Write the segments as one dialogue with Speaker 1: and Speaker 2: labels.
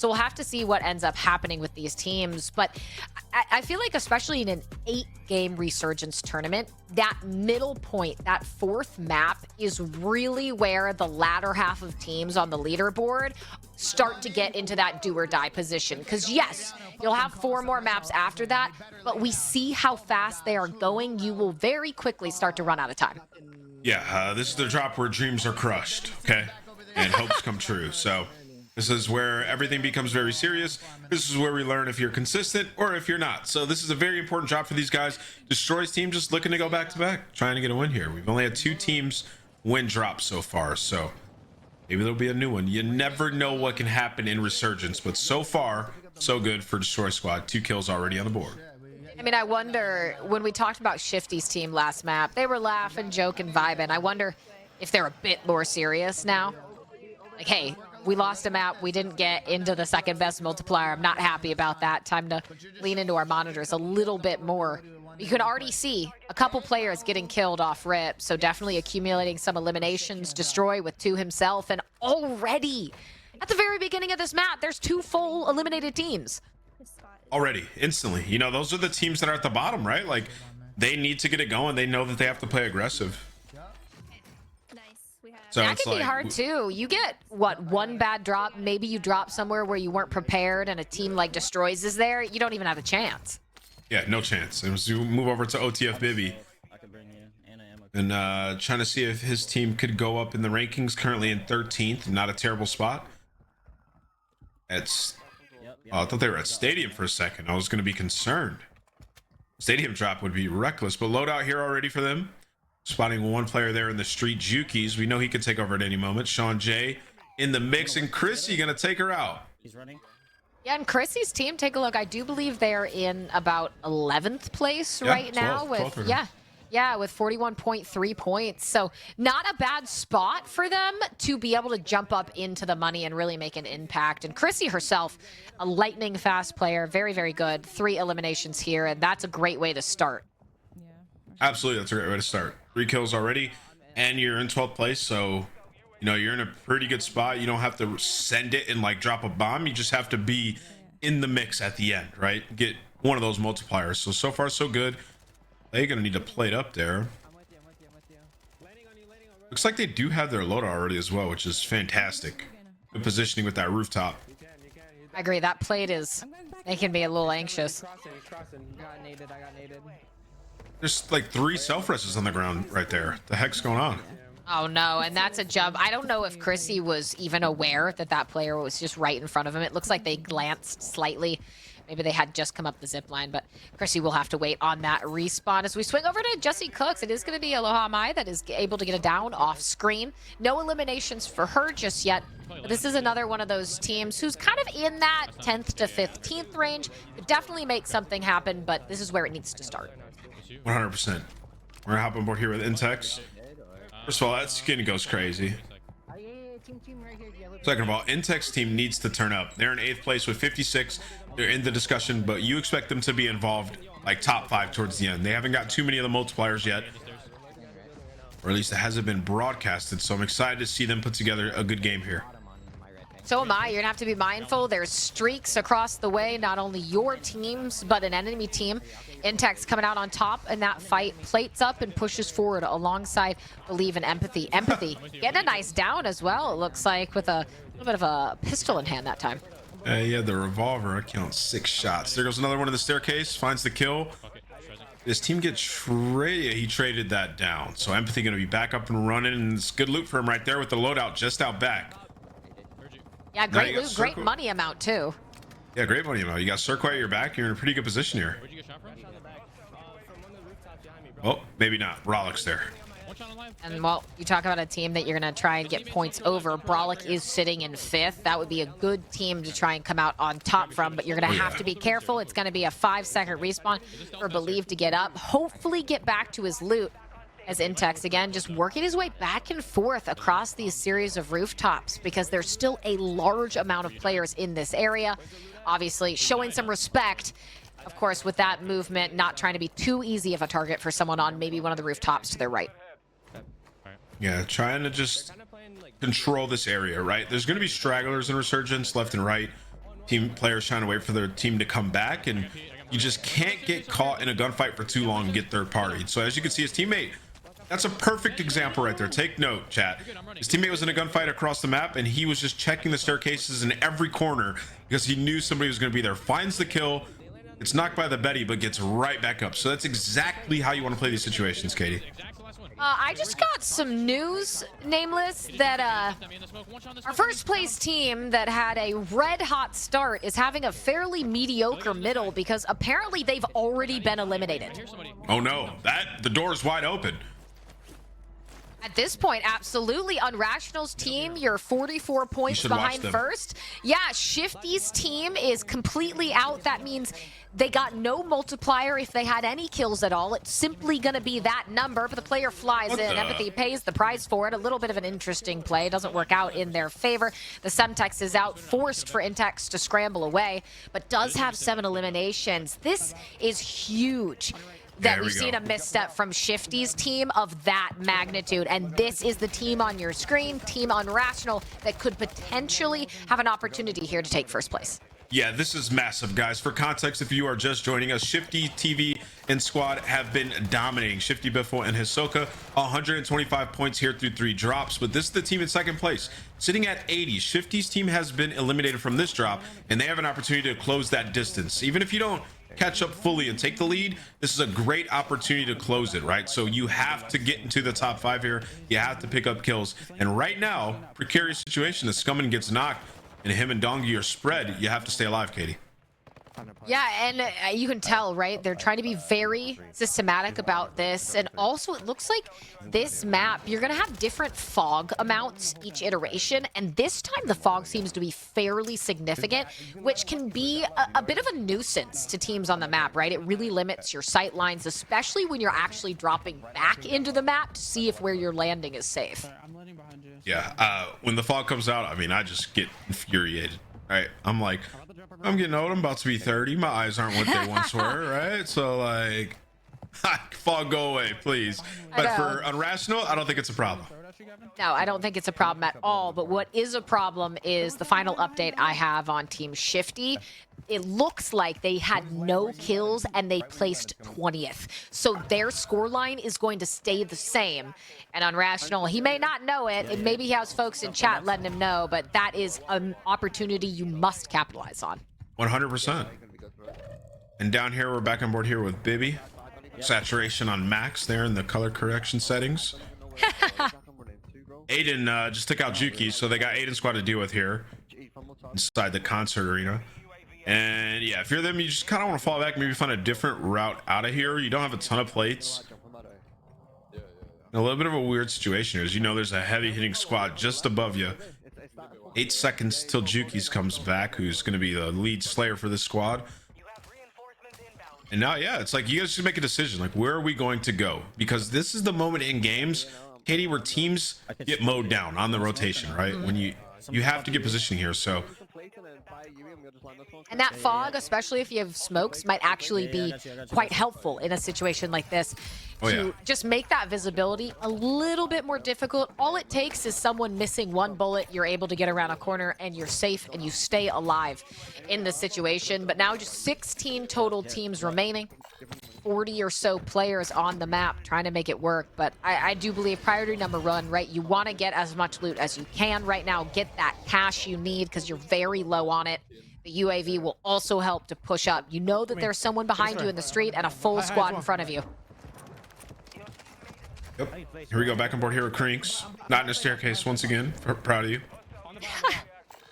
Speaker 1: So we'll have to see what ends up happening with these teams. But I feel like, especially in an 8-game Resurgence tournament, that middle point, that 4th map, is really where the latter half of teams on the leaderboard start to get into that do or die position. Because yes, you'll have 4 more maps after that, but we see how fast they are going. You will very quickly start to run out of time.
Speaker 2: Yeah, this is the drop where dreams are crushed, okay? And hopes come true. So this is where everything becomes very serious. This is where we learn if you're consistent or if you're not. So this is a very important drop for these guys. Destroy's team just looking to go back to back, trying to get a win here. We've only had 2 teams win drops so far, so maybe there'll be a new one. You never know what can happen in Resurgence, but so far, so good for Destroy Squad. 2 kills already on the board.
Speaker 1: I mean, I wonder, when we talked about Shifty's team last map, they were laughing, joking, vibing. I wonder if they're a bit more serious now. Like, hey, we lost a map. We didn't get into the 2nd best multiplier. I'm not happy about that. Time to lean into our monitors a little bit more. You can already see a couple players getting killed off rip, so definitely accumulating some eliminations. Destroy with 2 himself, and already at the very beginning of this map, there's 2 full eliminated teams.
Speaker 2: Already, instantly. You know, those are the teams that are at the bottom, right? Like, they need to get it going. They know that they have to play aggressive. So
Speaker 1: that could be hard too. You get, what, 1 bad drop, maybe you drop somewhere where you weren't prepared and a team like Destroys is there, you don't even have a chance.
Speaker 2: Yeah, no chance. And we move over to OTF Bibby. And trying to see if his team could go up in the rankings, currently in 13th, not a terrible spot. It's, oh, I thought they were at Stadium for a second. I was going to be concerned. Stadium drop would be reckless, but loadout here already for them. Spotting 1 player there in the street, Jukies. We know he could take over at any moment. Sean J in the mix, and Chrissy gonna take her out.
Speaker 3: He's running.
Speaker 1: Yeah, and Chrissy's team, take a look. I do believe they're in about 11th place right now with, with 41.3 points. So not a bad spot for them to be able to jump up into the money and really make an impact. And Chrissy herself, a lightning fast player, very, very good. 3 eliminations here, and that's a great way to start.
Speaker 2: Absolutely, that's a great way to start. 3 kills already, and you're in 12th place, so you know you're in a pretty good spot. You don't have to send it and like drop a bomb. You just have to be in the mix at the end, right? Get one of those multipliers. So far so good. They're gonna need to play it up there. Looks like they do have their loadout already as well, which is fantastic. Good positioning with that rooftop.
Speaker 1: I agree. That plate is making me a little anxious.
Speaker 2: There's like 3 self-rests on the ground right there. The heck's going on?
Speaker 1: Oh no, and that's a jump. I don't know if Chrissy was even aware that that player was just right in front of him. It looks like they glanced slightly. Maybe they had just come up the zip line, but Chrissy will have to wait on that respawn. As we swing over to Jessie Cooks, it is going to be Aloha Mai that is able to get a down off screen. No eliminations for her just yet. But this is another one of those teams who's kind of in that 10th to 15th range. Could definitely make something happen, but this is where it needs to start.
Speaker 2: 100%. We're gonna hop on board here with Intex. First of all, that skin goes crazy. Second of all, Intex team needs to turn up. They're in 8th place with 56. They're in the discussion, but you expect them to be involved like top 5 towards the end. They haven't got too many of the multipliers yet, or at least it hasn't been broadcasted. So I'm excited to see them put together a good game here.
Speaker 1: So am I. You're gonna have to be mindful. There's streaks across the way, not only your teams, but an enemy team. Intex coming out on top in that fight, plates up and pushes forward alongside Believe and Empathy. Empathy getting a nice down as well, it looks like, with a little bit of a pistol in hand that time.
Speaker 2: Yeah, the revolver. I count 6 shots. There goes another one in the staircase, finds the kill. This team gets traded. He traded that down. So Empathy gonna be back up and running, and it's good loot for him right there with the loadout just out back.
Speaker 1: Yeah, great loot, great money amount too.
Speaker 2: Yeah, great money amount. You got Cirque at your back. You're in a pretty good position here. Oh, maybe not. Brolick's there.
Speaker 1: And well, you talk about a team that you're going to try and get points over. Brolick is sitting in 5th. That would be a good team to try and come out on top from, but you're going to have to be careful. It's going to be a 5-second respawn for Believe to get up. Hopefully get back to his loot. As Intex, again, just working his way back and forth across these series of rooftops because there's still a large amount of players in this area. Obviously, showing some respect, of course, with that movement, not trying to be too easy of a target for someone on maybe one of the rooftops to their right.
Speaker 2: Yeah, trying to just control this area, right? There's going to be stragglers in Resurgence left and right. team players trying to wait for their team to come back, and you just can't get caught in a gunfight for too long and get third partied. So as you can see, his teammate, that's a perfect example right there. Take note, chat. His teammate was in a gunfight across the map, and he was just checking the staircases in every corner because he knew somebody was going to be there. Finds the kill, it's knocked by the Betty, but gets right back up. So that's exactly how you want to play these situations, Katie.
Speaker 1: I just got some news, Nameless, that our first place team that had a red hot start is having a fairly mediocre middle because apparently they've already been eliminated.
Speaker 2: Oh no, the door is wide open.
Speaker 1: At this point, absolutely. Unrational's team, you're 44 points behind first. Yeah, Shifty's team is completely out. That means they got no multiplier if they had any kills at all. It's simply going to be that number, but the player flies in. Empathy pays the price for it. A little bit of an interesting play. Doesn't work out in their favor. The Semtex is out, forced for Intex to scramble away, but does have 7 eliminations. This is huge. That we've seen a misstep from Shifty's team of that magnitude, and this is the team on your screen, Team Unrational, that could potentially have an opportunity here to take first place.
Speaker 2: Yeah, this is massive, guys. For context, if you are just joining us, Shifty, TV, and Squad have been dominating. Diazbiffle and Hisoka, 125 points here through 3 drops, but this is the team in second place, sitting at 80. Shifty's team has been eliminated from this drop, and they have an opportunity to close that distance. Even if you don't catch up fully and take the lead, this is a great opportunity to close it, right? So you have to get into the top 5 here. You have to pick up kills, and right now, precarious situation. The Scumman gets knocked and him and Dongi are spread. You have to stay alive, Katie.
Speaker 1: Yeah, and you can tell, right? They're trying to be very systematic about this. And also, it looks like this map, you're going to have different fog amounts each iteration. And this time, the fog seems to be fairly significant, which can be a bit of a nuisance to teams on the map, right? It really limits your sight lines, especially when you're actually dropping back into the map to see if where you're landing is safe.
Speaker 2: Yeah, when the fog comes out, I mean, I just get infuriated, right? I'm like, I'm getting old. I'm about to be 30. My eyes aren't what they once were, right? So, like, fog, go away, please. But for Unrational, I don't think it's a problem.
Speaker 1: No, I don't think it's a problem at all. But what is a problem is the final update I have on Team Shifty. It looks like they had no kills and they placed 20th. So their scoreline is going to stay the same. And Unrational, he may not know it, and maybe he has folks in chat letting him know, but that is an opportunity you must capitalize on. 100%.
Speaker 2: And down here, we're back on board here with Bibby. Saturation on max there in the color correction settings. Aydan just took out Juki, so they got Aydan squad to deal with here inside the concert arena. And yeah, if you're them, you just kind of want to fall back, maybe find a different route out of here. You don't have a ton of plates. A little bit of a weird situation here, as you know, there's a heavy hitting squad just above you. 8 seconds till Juki's comes back, who's going to be the lead slayer for this squad. And now, yeah, it's like you guys should make a decision. Like, where are we going to go? Because this is the moment in games, Katie, where teams get mowed down on the rotation, right? When you have to get positioning here. So,
Speaker 1: and that fog, especially if you have smokes, might actually be quite helpful in a situation like this to just make that visibility a little bit more difficult. All it takes is someone missing one bullet. You're able to get around a corner and you're safe and you stay alive in the situation. But now just 16 total teams remaining. 40 or so players on the map trying to make it work. But I do believe priority number 1, right? You want to get as much loot as you can right now. Get that cash you need because you're very low on it. The UAV will also help to push up. You know that there's someone behind you in the street and a full squad in front of you.
Speaker 2: Yep. Here we go, back on board here with Crinks. Not in a staircase once again. Proud of you.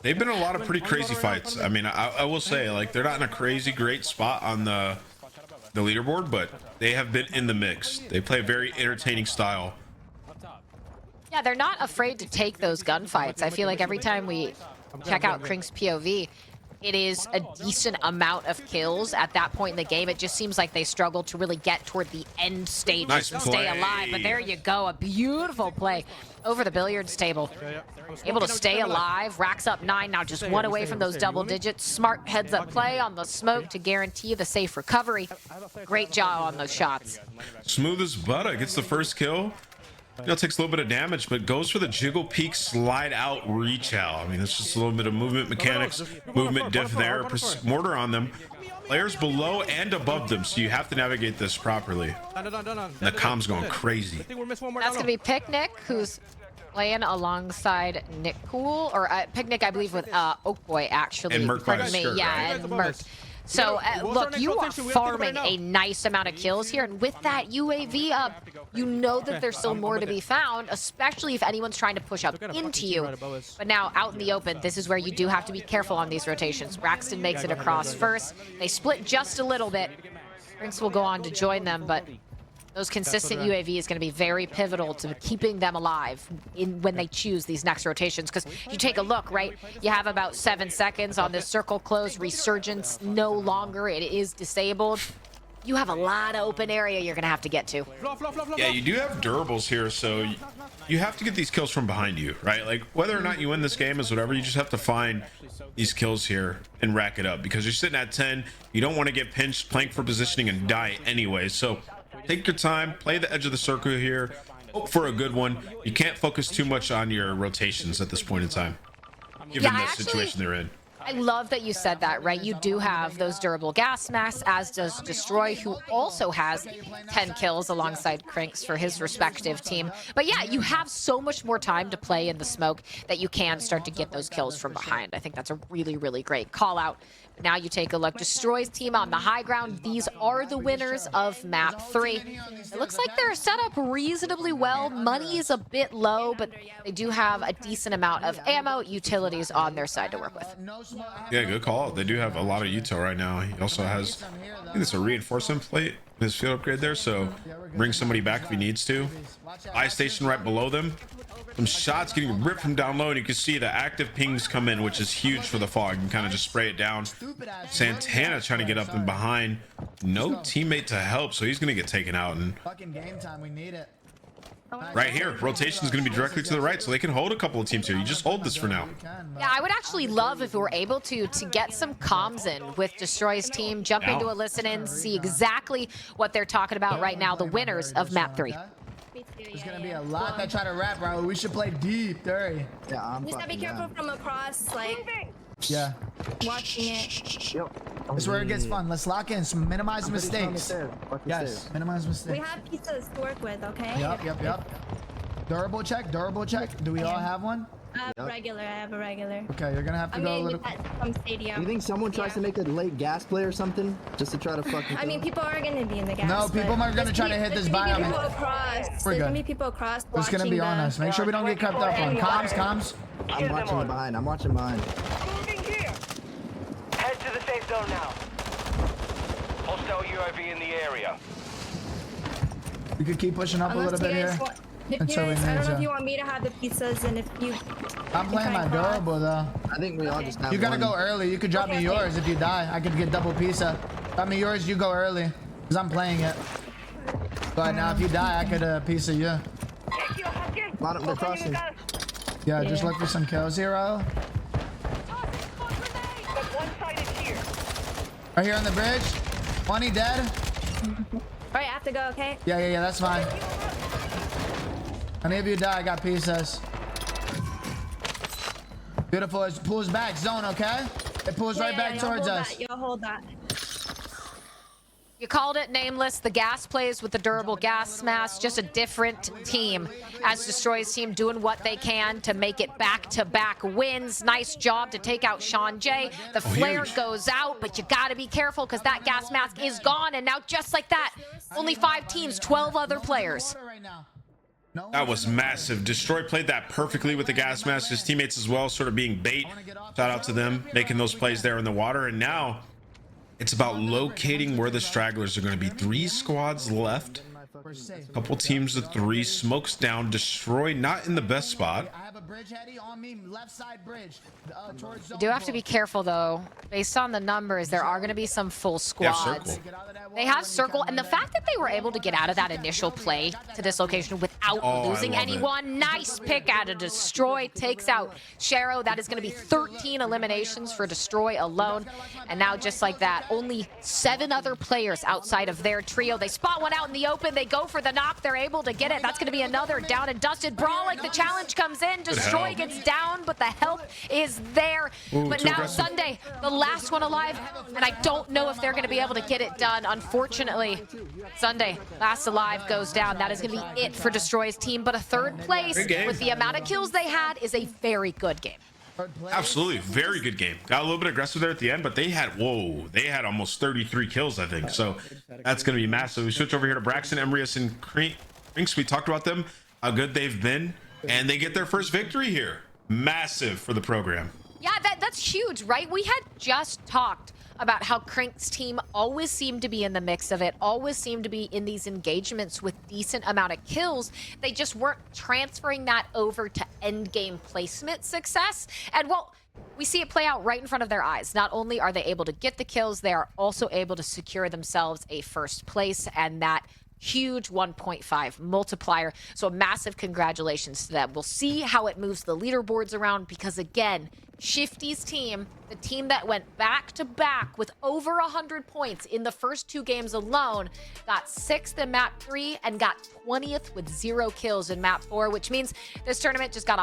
Speaker 2: They've been in a lot of pretty crazy fights. I mean, I will say, like, they're not in a crazy great spot on the leaderboard, but they have been in the mix. They play a very entertaining style.
Speaker 1: Yeah, they're not afraid to take those gunfights. I feel like every time we check out Krink's POV, it is a decent amount of kills at that point in the game. It just seems like they struggle to really get toward the end stages and stay alive. But there you go, a beautiful play over the billiards table. Able to stay alive, racks up 9, now just 1 away from those double digits. Smart heads up play on the smoke to guarantee the safe recovery. Great job on those shots.
Speaker 2: Smooth as butter, gets the first kill. You know, it takes a little bit of damage, but goes for the jiggle peek, slide out, reach out. I mean, it's just a little bit of movement mechanics, movement diff there. Mortar on them. Players below and above them, so you have to navigate this properly. The comm's going crazy.
Speaker 1: That's going to be Picnic, who's playing alongside Nick Cool, or Picnic, I believe, with Oakboy, actually.
Speaker 2: And Merc by
Speaker 1: Pardon me,
Speaker 2: Skirt,
Speaker 1: yeah,
Speaker 2: right?
Speaker 1: and Merc. So, look, you are farming a nice amount of kills here, and with that UAV up, you know that there's still more to be found, especially if anyone's trying to push up into you. But now, out in the open, this is where you do have to be careful on these rotations. Braxton makes it across first. They split just a little bit. Rinks will go on to join them, but those consistent UAV is going to be very pivotal to keeping them alive when they choose these next rotations. Because you take a look, right? You have about 7 seconds on this circle close. Resurgence no longer. It is disabled. You have a lot of open area you're going to have to get to.
Speaker 2: Yeah, you do have durables here, so you have to get these kills from behind you, right? Like, whether or not you win this game is whatever. You just have to find these kills here and rack it up. Because you're sitting at 10. You don't want to get pinched, plank for positioning, and die anyway. So take your time, play the edge of the circle here, hope for a good one. You can't focus too much on your rotations at this point in time, given the situation they're in.
Speaker 1: I love that you said that, right? You do have those durable gas masks, as does Destroy, who also has 10 kills alongside Crinks for his respective team. But yeah, you have so much more time to play in the smoke that you can start to get those kills from behind. I think that's a really, really great call out. But now you take a look. Destroy's team on the high ground. These are the winners of map 3. It looks like they're set up reasonably well. Money is a bit low, but they do have a decent amount of ammo, utilities on their side to work with.
Speaker 2: Yeah, good call. They do have a lot of util right now. He also has, I think it's a reinforcement plate, his field upgrade there, so bring somebody back if he needs to. Eye station right below them. Some shots getting ripped from down low, and you can see the active pings come in, which is huge for the fog. You can kind of just spray it down. Santana trying to get up and behind. No teammate to help, so he's going to get taken out. And right here, rotation is going to be directly to the right, so they can hold a couple of teams here. You just hold this for now.
Speaker 1: Yeah, I would actually love if we were able to get some comms in with Destroy's team, jump into a listen in, see exactly what they're talking about right now, the winners of map 3.
Speaker 3: There's gonna be a lot that try to rap, bro. We should play deep, 30.
Speaker 4: Yeah, I'm
Speaker 5: just gotta be careful from across, like,
Speaker 3: yeah,
Speaker 5: watching it.
Speaker 3: this is where it gets fun. Let's lock in, minimize mistakes. Yes, minimize mistakes.
Speaker 5: We have pizzas to work with, okay?
Speaker 3: Yep. Durable check, durable check. Do we all have one?
Speaker 5: I have a regular.
Speaker 3: Okay, you're gonna have to go a little.
Speaker 5: From stadium.
Speaker 4: You think someone tries to make a late gas play or something just to try to fucking?
Speaker 5: I mean, people are gonna be in the gas.
Speaker 3: No, people are gonna try to hit this biome.
Speaker 5: There's gonna be people across.
Speaker 3: It's gonna be on us. Make sure we don't get crept up on. Comms.
Speaker 4: I'm watching behind. I'm watching behind.
Speaker 6: Moving here. Head to the safe zone now. Hostile UAV in the area.
Speaker 3: We could keep pushing up a little bit here.
Speaker 5: I don't know if you want me to have the pizzas, and if you.
Speaker 3: I'm playing my durable though.
Speaker 4: I think we all just have.
Speaker 3: You gotta go early. You could drop me yours if you die. I could get double pizza. Drop me yours. You go early, cause I'm playing it. But now if you die, I could pizza you.
Speaker 4: Bottom, they're crossing.
Speaker 3: Yeah, just look for some kills here, Ro. Right here on the bridge. 20 dead.
Speaker 5: Alright, I have to go, okay?
Speaker 3: Yeah, that's fine. Any of you die, I got pizzas. Beautiful. It pulls back. Zone, okay? It pulls right back towards us.
Speaker 5: You'll hold that.
Speaker 1: You called it, Nameless. The gas plays with the durable gas mask. Just a different team. As Destroy's team doing what they can to make it back-to-back wins. Nice job to take out Sean J. The flare goes out, but you gotta be careful because that gas mask is gone. And now just like that, only 5 teams, 12 other players.
Speaker 2: That was massive. Destroy played that perfectly with the gas mask. His teammates as well, sort of being bait. Shout out to them, making those plays there in the water. And now it's about locating where the stragglers are going to be. 3 squads left. A couple teams of 3. Smokes down. Destroy not in the best spot.
Speaker 3: I have a bridge heady on me, left side bridge.
Speaker 1: You do have to be careful though. based on the numbers, there are going to be some full
Speaker 2: They have
Speaker 1: squads.
Speaker 2: circle.
Speaker 1: They have circle, and the fact that they were able to get out of that initial play to this location without
Speaker 2: Oh, I
Speaker 1: losing
Speaker 2: love it.
Speaker 1: anyone. Nice pick out of Destroy. Takes out Shero. That is going to be 13 eliminations for Destroy alone. And now, just like that, only 7 other players outside of their trio. They spot one out in the open. They go for the knock. They're able to get it. That's going to be another down and dusted. Brawlic, the challenge comes in. Destroy
Speaker 2: help.
Speaker 1: gets down, but the help is there.
Speaker 2: Ooh,
Speaker 1: But
Speaker 2: too
Speaker 1: now
Speaker 2: aggressive.
Speaker 1: Sunday, the last one alive, and I don't know if they're going to be able to get it done. Unfortunately, Sunday, last alive goes down. That is going to be it for Destroy's team. But a third place
Speaker 2: Great game.
Speaker 1: with the amount of kills they had is a very good game.
Speaker 2: Absolutely, very good game. Got a little bit aggressive there at the end, but they had they had almost 33 kills, I think. So that's going to be massive. We switch over here to Braxton, Emrius, and Crinks. We talked about them, how good they've been, and they get their first victory here. Massive for the program.
Speaker 1: Yeah, that's huge, right? We had just talked about how Crink's team always seemed to be in the mix of it, always seemed to be in these engagements with decent amount of kills. They just weren't transferring that over to end game placement success. And well, we see it play out right in front of their eyes. Not only are they able to get the kills, they are also able to secure themselves a first place, and that huge 1.5 multiplier. So a massive congratulations to them. We'll see how it moves the leaderboards around, because again, Shifty's team, the team that went back to back with over 100 points in the first 2 games alone, got 6th in map 3 and got 20th with 0 kills in map 4, which means this tournament just got a